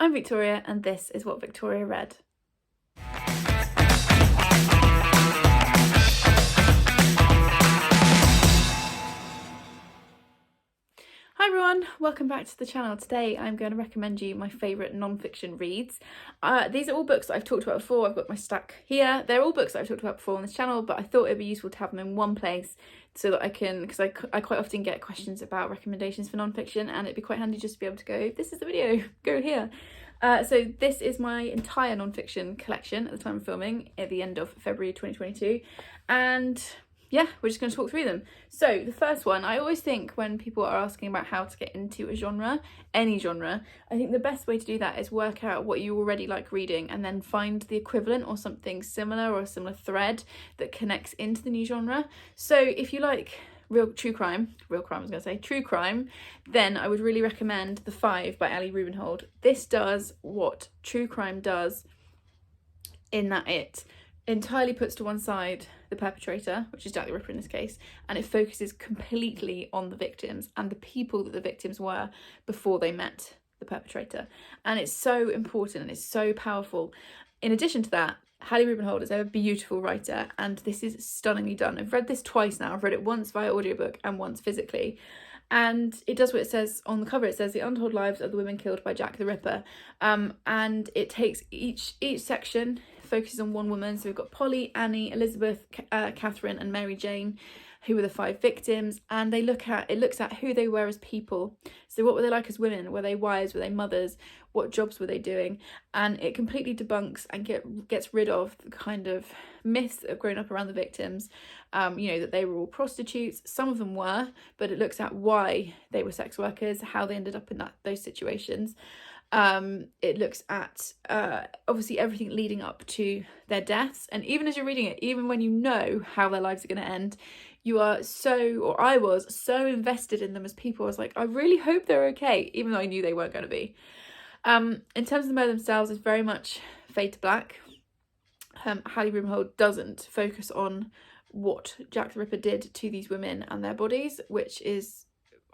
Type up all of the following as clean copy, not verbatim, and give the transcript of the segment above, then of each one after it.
I'm Victoria and this is What Victoria Read. Hi everyone, welcome back to the channel. Today I'm going to recommend you my favourite non-fiction reads. These are all books that I've talked about before. I've got my stack here. They're all books that I've talked about before on this channel, but I thought it'd be useful to have them in one place so that I can, because I quite often get questions about recommendations for non-fiction, and it'd be quite handy just to be able to go, this is the video, go here. So this is my entire non-fiction collection at the time of filming at the end of February 2022, and yeah, we're just going to talk through them. So the first one, I always think when people are asking about how to get into a genre, any genre, I think the best way to do that is work out what you already like reading and then find the equivalent or something similar or a similar thread that connects into the new genre. So if you like true crime, then I would really recommend The Five by Ali Rubenhold. This does what true crime does in that it entirely puts to one side the perpetrator, which is Jack the Ripper in this case, and it focuses completely on the victims and the people that the victims were before they met the perpetrator. And it's so important and it's so powerful. In addition to that, Ali Rubenhold is a beautiful writer, and this is stunningly done. I've read this twice now. I've read it once via audiobook and once physically. And it does what it says on the cover. It says the untold lives of the women killed by Jack the Ripper. And it takes each section focuses on one woman. So we've got Polly, Annie, Elizabeth, Catherine and Mary Jane, who were the five victims, and it looks at who they were as people. So what were they like as women? Were they wives? Were they mothers? What jobs were they doing? And it completely debunks and gets rid of the kind of myths that have grown up around the victims, that they were all prostitutes. Some of them were, but it looks at why they were sex workers, how they ended up in those situations. It looks at obviously everything leading up to their deaths, and even as you're reading it, even when you know how their lives are going to end, you are I was so invested in them as people. I was like, I really hope they're okay, even though I knew they weren't going to be. In terms of the murder themselves, it's very much fade to black. Ali Rubenhold doesn't focus on what Jack the Ripper did to these women and their bodies, which is,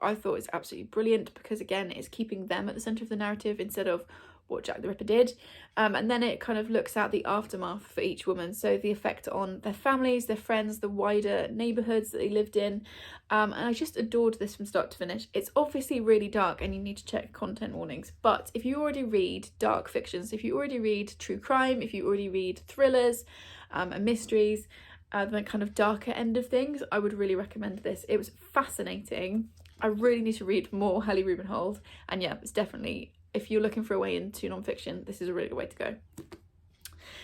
I thought, is absolutely brilliant, because again, it's keeping them at the centre of the narrative instead of what Jack the Ripper did. And then it kind of looks at the aftermath for each woman, so the effect on their families, their friends, the wider neighbourhoods that they lived in. And I just adored this from start to finish. It's obviously really dark and you need to check content warnings, but if you already read dark fictions, if you already read true crime, if you already read thrillers and mysteries, the kind of darker end of things, I would really recommend this. It was fascinating. I really need to read more Ali Rubenhold, and yeah, it's definitely, if you're looking for a way into non-fiction, this is a really good way to go.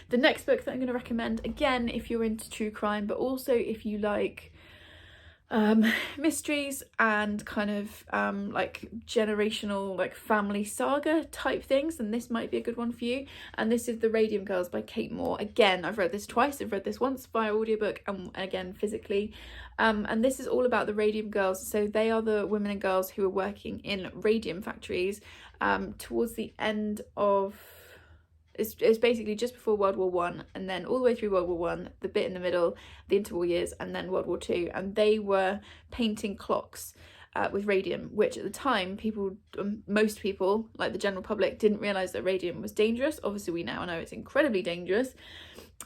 The next book that I'm going to recommend, again, if you're into true crime, but also if you like mysteries and kind of like generational, like family saga type things, then this might be a good one for you. And this is The Radium Girls by Kate Moore. Again, I've read this twice. I've read this once via audiobook and again physically. And this is all about the Radium Girls. So they are the women and girls who are working in radium factories towards the end of, it's basically just before World War One, and then all the way through World War One, the bit in the middle, the interwar years, and then World War Two. And they were painting clocks with radium, which at the time most people, like the general public, didn't realise that radium was dangerous. Obviously we now know it's incredibly dangerous.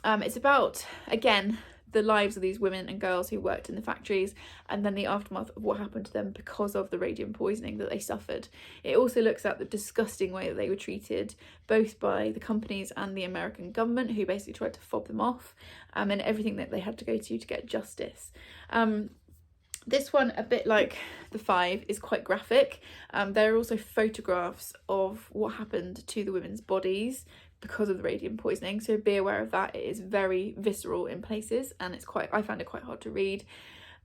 It's about, again, the lives of these women and girls who worked in the factories, and then the aftermath of what happened to them because of the radium poisoning that they suffered. It also looks at the disgusting way that they were treated, both by the companies and the American government, who basically tried to fob them off, and everything that they had to go to get justice. This one, a bit like The Five, is quite graphic. There are also photographs of what happened to the women's bodies because of the radium poisoning, so be aware of that. It is very visceral in places, and I found it quite hard to read.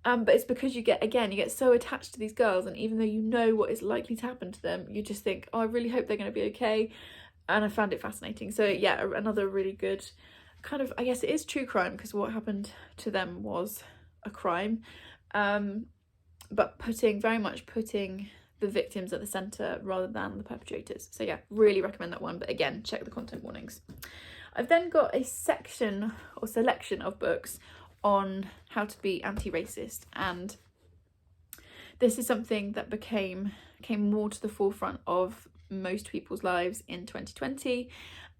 But it's because you get so attached to these girls, and even though you know what is likely to happen to them, you just think, oh, I really hope they're going to be okay. And I found it fascinating. So yeah, another really good kind of, I guess it is true crime, because what happened to them was a crime, but very much putting the victims at the centre rather than the perpetrators. So yeah, really recommend that one, but again, check the content warnings. I've then got a section or selection of books on how to be anti-racist, and this is something that came more to the forefront of most people's lives in 2020,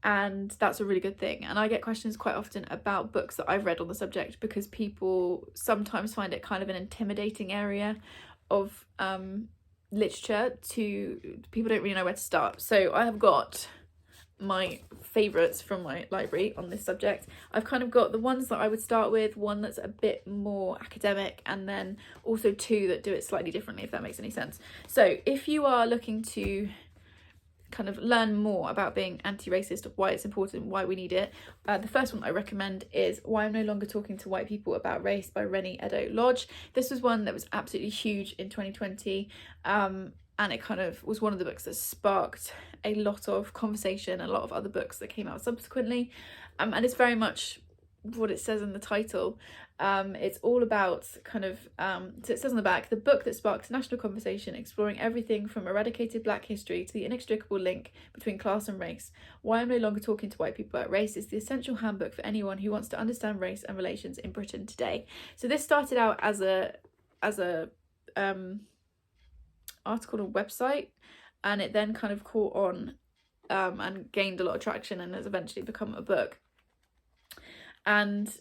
and that's a really good thing. And I get questions quite often about books that I've read on the subject, because people sometimes find it kind of an intimidating area of literature. People don't really know where to start. So I have got my favourites from my library on this subject. I've kind of got the ones that I would start with, one that's a bit more academic, and then also two that do it slightly differently, if that makes any sense. So if you are looking to kind of learn more about being anti-racist, why it's important, why we need it, the first one I recommend is Why I'm No Longer Talking to White People About Race by Rennie Edo-Lodge. This was one that was absolutely huge in 2020, and it kind of was one of the books that sparked a lot of conversation, a lot of other books that came out subsequently, and it's very much what it says in the title. It's all about kind of, so it says on the back, the book that sparked national conversation, exploring everything from eradicated Black history to the inextricable link between class and race. Why I'm No Longer Talking to White People About Race is the essential handbook for anyone who wants to understand race and relations in Britain today. So this started out as a article on a website, and it then kind of caught on and gained a lot of traction, and has eventually become a book. And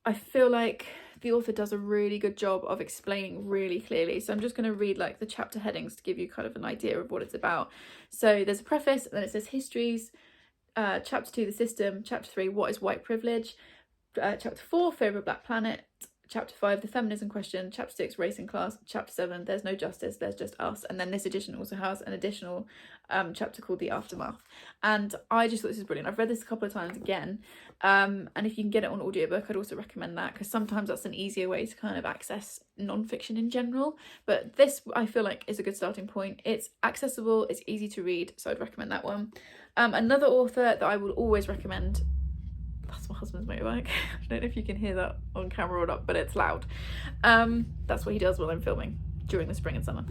I feel like the author does a really good job of explaining really clearly. So I'm just going to read like the chapter headings to give you kind of an idea of what it's about. So there's a preface, and then it says histories, chapter 2, the system, chapter 3, what is white privilege, chapter 4, favourite Black planet, chapter 5, the feminism question, chapter 6, race and class, chapter 7, there's no justice, there's just us. And then this edition also has an additional chapter called the aftermath. And I just thought this is brilliant. I've read this a couple of times again, and if you can get it on audiobook, I'd also recommend that, because sometimes that's an easier way to kind of access non-fiction in general. But this, I feel like, is a good starting point. It's accessible, it's easy to read, so I'd recommend that one. Another author that I will always recommend, that's my husband's motorbike. I don't know if you can hear that on camera or not, but it's loud. That's what he does while I'm filming during the spring and summer.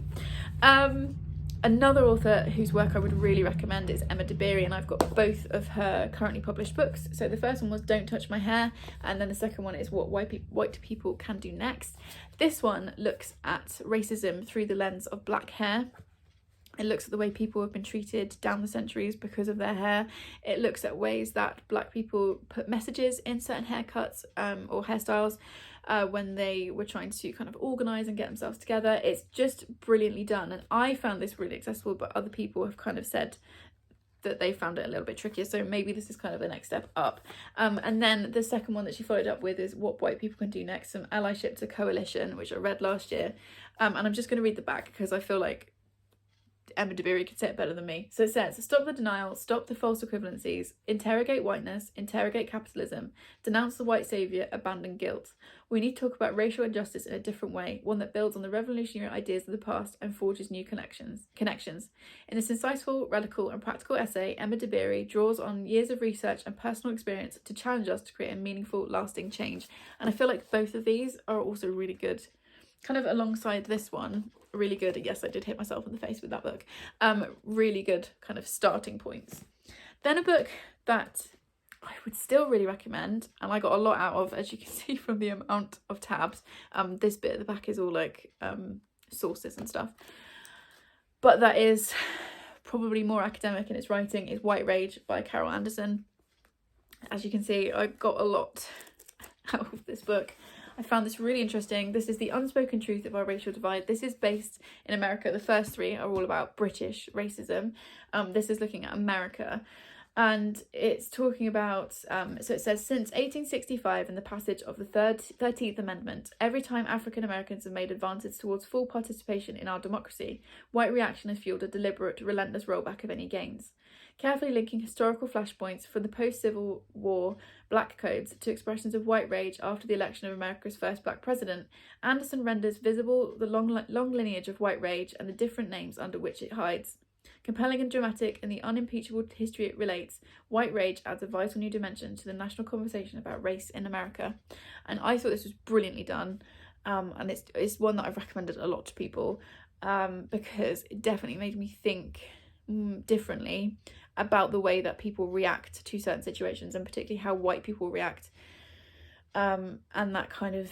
Another author whose work I would really recommend is Emma Dabiri, and I've got both of her currently published books. So the first one was Don't Touch My Hair, and then the second one is What White People Can Do Next. This one looks at racism through the lens of black hair. It looks at the way people have been treated down the centuries because of their hair. It looks at ways that Black people put messages in certain haircuts or hairstyles when they were trying to kind of organise and get themselves together. It's just brilliantly done, and I found this really accessible, but other people have kind of said that they found it a little bit trickier, so maybe this is kind of the next step up. And then the second one that she followed up with is What White People Can Do Next, some allyship to coalition, which I read last year, and I'm just going to read the back because I feel like Emma Dabiri could say it better than me. So it says, stop the denial, stop the false equivalencies, interrogate whiteness, interrogate capitalism, denounce the white saviour, abandon guilt. We need to talk about racial injustice in a different way, one that builds on the revolutionary ideas of the past and forges new connections. In this insightful, radical and practical essay, Emma Dabiri draws on years of research and personal experience to challenge us to create a meaningful, lasting change. And I feel like both of these are also really good, kind of alongside this one, really good. Yes, I did hit myself in the face with that book. Really good kind of starting points. Then a book that I would still really recommend, and I got a lot out of, as you can see from the amount of tabs. This bit at the back is all like sources and stuff, but that is probably more academic in its writing, is White Rage by Carol Anderson. As you can see, I got a lot out of this book. I found this really interesting. This is the unspoken truth of our racial divide. This is based in America. The first three are all about British racism. This is looking at America. And it's talking about, so it says, since 1865 and the passage of the 13th Amendment, every time African Americans have made advances towards full participation in our democracy, white reaction has fueled a deliberate, relentless rollback of any gains. Carefully linking historical flashpoints from the post-Civil War black codes to expressions of white rage after the election of America's first black president, Anderson renders visible the long lineage of white rage and the different names under which it hides. Compelling and dramatic in the unimpeachable history it relates, White Rage adds a vital new dimension to the national conversation about race in America. And I thought this was brilliantly done, and it's one that I've recommended a lot to people, because it definitely made me think differently about the way that people react to certain situations, and particularly how white people react, and that kind of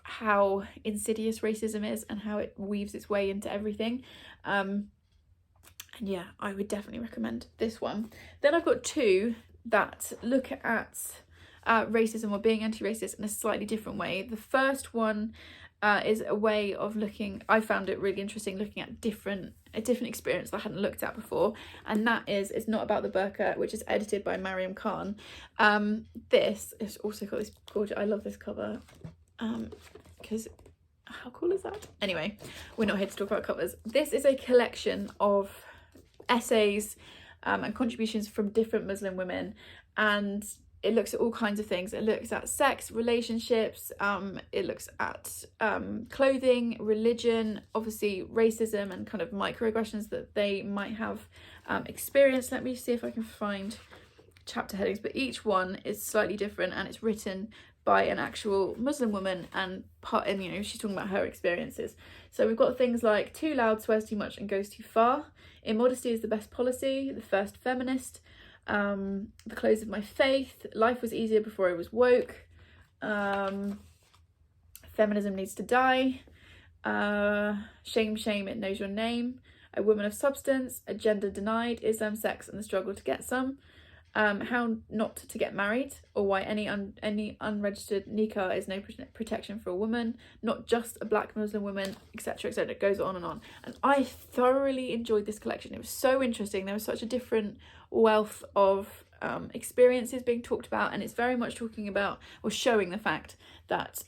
how insidious racism is and how it weaves its way into everything. And And yeah, I would definitely recommend this one. Then I've got two that look at racism or being anti-racist in a slightly different way. The first one is a way of looking, I found it really interesting, looking at a different experience that I hadn't looked at before, and that is It's Not About the Burqa, which is edited by Mariam Khan. This is also got this gorgeous, I love this cover, because how cool is that? Anyway, we're not here to talk about covers. This is a collection of essays and contributions from different Muslim women, and it looks at all kinds of things. It looks at sex, relationships, it looks at clothing, religion, obviously racism and kind of microaggressions that they might have experienced. Let me see if I can find chapter headings, but each one is slightly different, and it's written by an actual Muslim woman, and you know, she's talking about her experiences. So we've got things like Too Loud Swears Too Much and Goes Too Far, Immodesty is the Best Policy, The First Feminist, The Close of My Faith, Life Was Easier Before I Was Woke, Feminism Needs to Die, Shame, Shame, It Knows Your Name, A Woman of Substance, Agenda Denied, Islam, Sex and the Struggle to Get Some, How Not to Get Married, or Why any unregistered nikah is no protection for a woman, Not Just a Black Muslim Woman, etc, etc. It goes on, and I thoroughly enjoyed this collection. It was so interesting. There was such a different wealth of experiences being talked about, and it's very much talking about or showing the fact that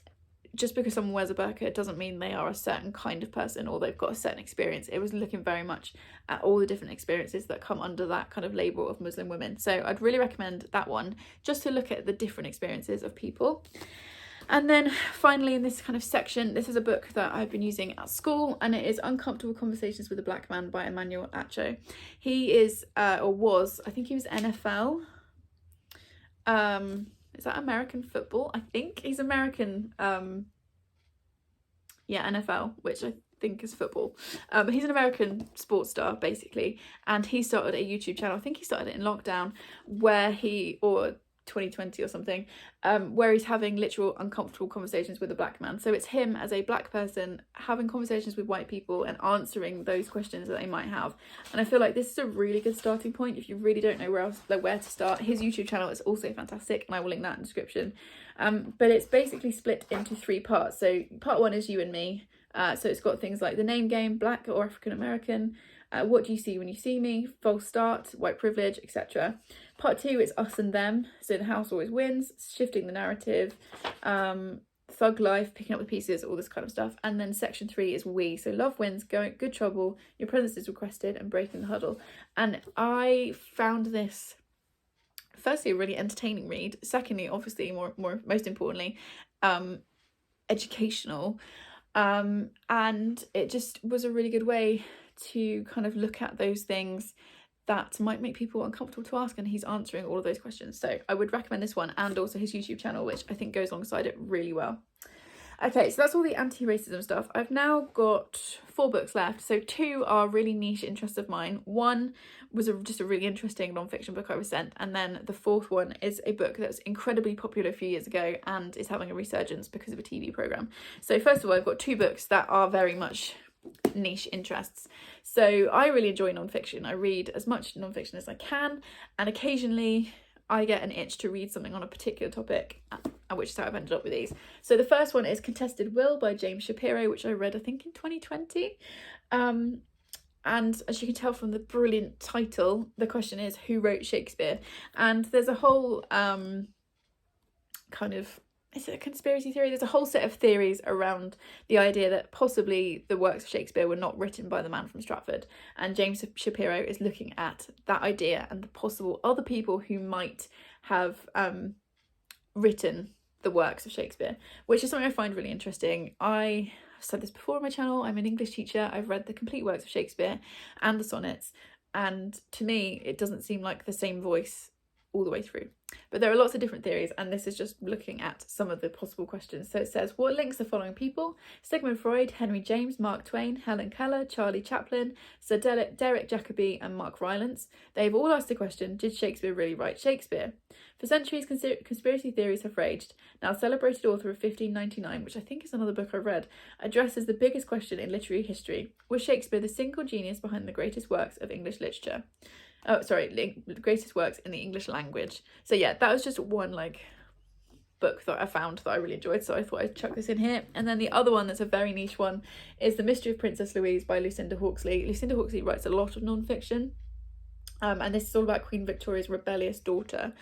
just because someone wears a burqa, it doesn't mean they are a certain kind of person or they've got a certain experience. It was looking very much at all the different experiences that come under that kind of label of Muslim women. So I'd really recommend that one, just to look at the different experiences of people. And then finally, in this kind of section, this is a book that I've been using at school, and it is Uncomfortable Conversations with a Black Man by Emmanuel Acho. He is, or was, I think he was NFL. Is that American football? I think he's American. Yeah, NFL, which I think is football. He's an American sports star, basically, and he started a YouTube channel. I think he started it in lockdown, where or 2020 or something, where he's having literal uncomfortable conversations with a black man. So it's him as a black person having conversations with white people and answering those questions that they might have. And I feel like this is a really good starting point if you really don't know where to start. His YouTube channel is also fantastic, and I will link that in the description. But it's basically split into 3 parts. So part 1 is you and me. So it's got things like the name game, Black or African American, what do you see when you see me, false start, white privilege, etc. Part 2 is us and them. So the house always wins, shifting the narrative, thug life, picking up the pieces, all this kind of stuff. And then section 3 is we. So love wins, good trouble, your presence is requested, and breaking the huddle. And I found this, firstly, a really entertaining read. Secondly, obviously, most importantly, educational. And it just was a really good way to kind of look at those things that might make people uncomfortable to ask, and he's answering all of those questions. So I would recommend this one, and also his YouTube channel, which I think goes alongside it really well. Okay, so that's all the anti-racism stuff. I've now got 4 books left. So 2 are really niche interests of mine. One was just a really interesting non-fiction book I was sent, and then the 4th one is a book that was incredibly popular a few years ago and is having a resurgence because of a TV programme. So first of all, I've got 2 books that are very much niche interests. So I really enjoy non-fiction. I read as much non-fiction as I can, and occasionally I get an itch to read something on a particular topic, which is how I've ended up with these. So the first one is Contested Will by James Shapiro, which I read I think in 2020. And as you can tell from the brilliant title, the question is, who wrote Shakespeare? And there's a whole kind of, is it a conspiracy theory? There's a whole set of theories around the idea that possibly the works of Shakespeare were not written by the man from Stratford. And James Shapiro is looking at that idea and the possible other people who might have written the works of Shakespeare, which is something I find really interesting. I said this before on my channel, I'm an English teacher. I've read the complete works of Shakespeare and the sonnets, and to me it doesn't seem like the same voice all the way through. But there are lots of different theories, and this is just looking at some of the possible questions. So it says, what links the following people? Sigmund Freud, Henry James, Mark Twain, Helen Keller, Charlie Chaplin, Sir Derek Jacobi and Mark Rylance. They've all asked the question, did Shakespeare really write Shakespeare? For centuries, conspiracy theories have raged. Now, celebrated author of 1599, which I think is another book I've read, addresses the biggest question in literary history. Was Shakespeare the single genius behind the greatest works of English literature? Oh, sorry, the greatest works in the English language. So yeah, that was just one like book that I found that I really enjoyed, so I thought I'd chuck this in here. And then the other one that's a very niche one is The Mystery of Princess Louise by Lucinda Hawksley. Lucinda Hawksley writes a lot of non-fiction, and this is all about Queen Victoria's rebellious daughter.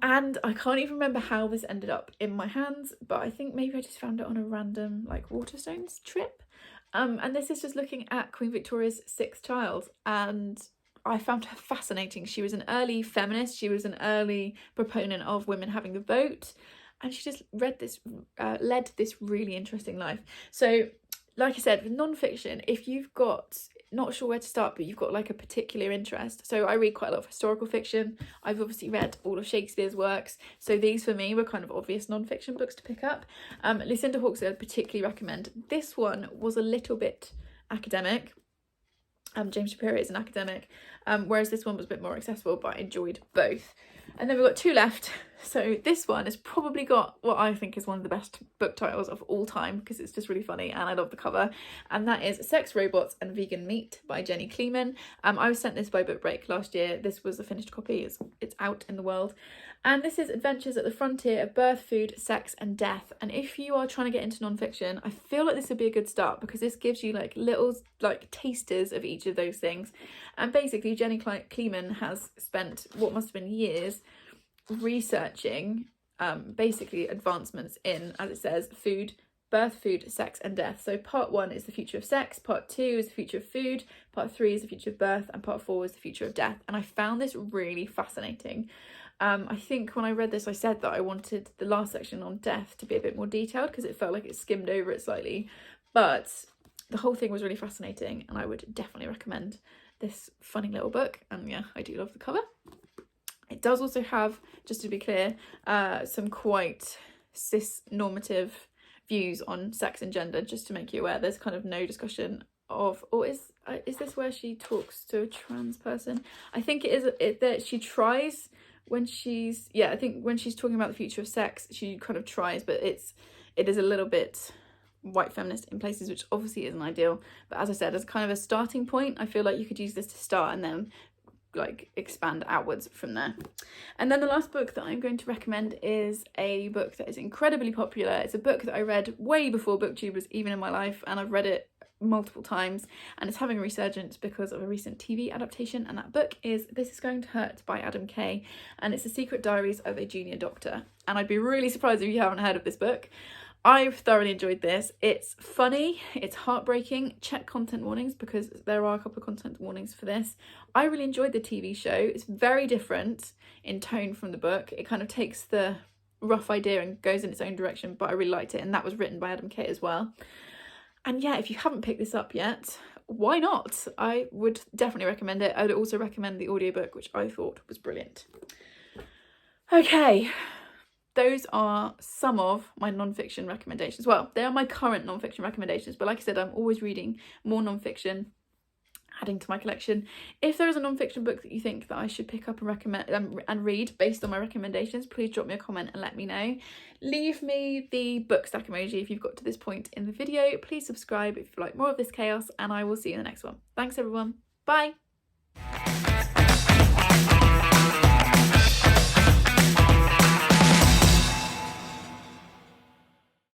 And I can't even remember how this ended up in my hands, but I think maybe I just found it on a random like Waterstones trip. And this is just looking at Queen Victoria's 6th child, and I found her fascinating. She was an early feminist. She was an early proponent of women having the vote, and she just led this really interesting life. So, like I said, with non-fiction, if you've got, not sure where to start, but you've got like a particular interest. So I read quite a lot of historical fiction. I've obviously read all of Shakespeare's works. So these for me were kind of obvious non-fiction books to pick up. Lucinda Hawksley I'd particularly recommend. This one was a little bit academic. James Shapiro is an academic, whereas this one was a bit more accessible, but I enjoyed both. And then we've got 2 left. So this one has probably got what I think is one of the best book titles of all time, because it's just really funny and I love the cover. And that is Sex, Robots and Vegan Meat by Jenny Kleeman. I was sent this by Book Break last year. This was a finished copy. It's out in the world. And this is adventures at the frontier of birth, food, sex and death. And if you are trying to get into non-fiction, I feel like this would be a good start, because this gives you like little like tasters of each of those things. And basically Jenny Kleeman has spent what must have been years researching basically advancements in, as it says, food, birth, food, sex and death. So part 1 is the future of sex, part 2 is the future of food, part 3 is the future of birth, and part 4 is the future of death. And I found this really fascinating. I think when I read this, I said that I wanted the last section on death to be a bit more detailed, because it felt like it skimmed over it slightly, but the whole thing was really fascinating, and I would definitely recommend this funny little book. And yeah, I do love the cover. It does also have, just to be clear, some quite cis-normative views on sex and gender, just to make you aware. There's kind of no discussion of, or is this where she talks to a trans person? I think it is that she tries when she's, yeah, I think when she's talking about the future of sex, she kind of tries, but it is a little bit white feminist in places, which obviously isn't ideal. But as I said, as kind of a starting point, I feel like you could use this to start and then like expand outwards from there. And then the last book that I'm going to recommend is a book that is incredibly popular. It's a book that I read way before Booktube was even in my life, and I've read it multiple times, and it's having a resurgence because of a recent TV adaptation, and that book is This Is Going to Hurt by Adam Kay, and it's the secret diaries of a junior doctor. And I'd be really surprised if you haven't heard of this book. I've thoroughly enjoyed this. It's funny, it's heartbreaking. Check content warnings, because there are a couple of content warnings for this. I really enjoyed the TV show. It's very different in tone from the book. It kind of takes the rough idea and goes in its own direction, but I really liked it, and that was written by Adam Kay as well. And yeah, if you haven't picked this up yet, why not? I would definitely recommend it. I would also recommend the audiobook, which I thought was brilliant. Okay, those are some of my non-fiction recommendations. Well, they are my current non-fiction recommendations, but like I said, I'm always reading more non-fiction, adding to my collection. If there is a non-fiction book that you think that I should pick up and recommend and read based on my recommendations, please drop me a comment and let me know. Leave me the book stack emoji if you've got to this point in the video. Please subscribe if you like more of this chaos, and I will see you in the next one. Thanks everyone. Bye.